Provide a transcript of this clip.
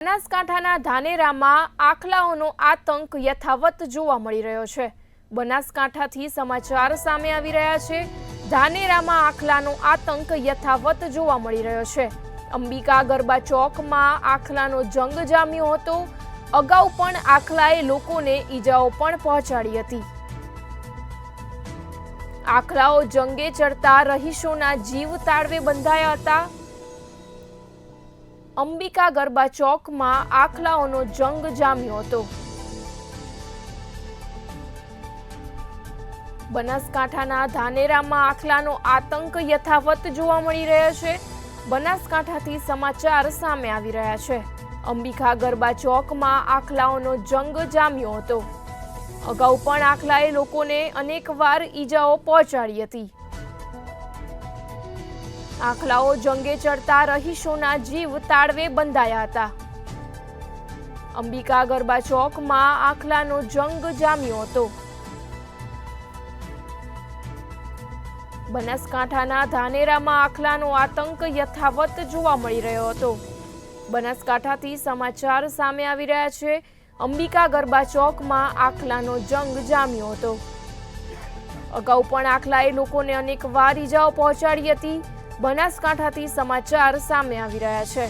બનાસકાંઠાના ધાનેરામાં આખલાઓનો આતંક યથાવત જોવા મળી રહ્યો છે। બનાસકાંઠાથી સમાચાર સામે આવી રહ્યા છે। ધાનેરામાં આખલાનો આતંક યથાવત જોવા મળી રહ્યો છે। અંબિકા ગરબા ચોકમાં આખલાનો જંગ જામ્યો હતો। અગાઉ પણ આખલાએ લોકોને ઈજાઓ પણ પહોંચાડી હતી। આખલાઓ જંગે ચડતા રહીશોના જીવ તાળવે બંધાયા હતા। અંબિકા ગરબા ચોકમાં આખલાઓનો જંગ જામ્યો હતો। બનાસકાંઠાના ધાનેરામાં આખલાનો આતંક યથાવત જોવા મળી રહ્યો છે। બનાસકાંઠાથી સમાચાર સામે આવી રહ્યા છે। અંબિકા ગરબા ચોકમાં આખલાઓનો જંગ જામ્યો હતો। અગાઉ પણ આખલાએ લોકોને અનેકવાર ઈજાઓ પહોંચાડી હતી। આખલાઓ જંગે ચડતા રહીશોના જીવ તાળવે બંધાયા હતા। અંબિકા ગરબા ચોકમાં આખલાનો જંગ જામ્યો હતો। બનાસકાંઠાના ધાનેરામાં આખલાનો આતંક યથાવત જોવા મળી રહ્યો હતો। બનાસકાંઠાથી સમાચાર સામે આવી રહ્યા છે। અંબિકા ગરબા ચોકમાં આખલાનો જંગ જામ્યો હતો। અગાઉ પણ આખલાએ લોકોને અનેકવાર ઈજાઓ પહોંચાડી હતી। બનાસકાંઠાથી સમાચાર સામે આવી રહ્યા છે।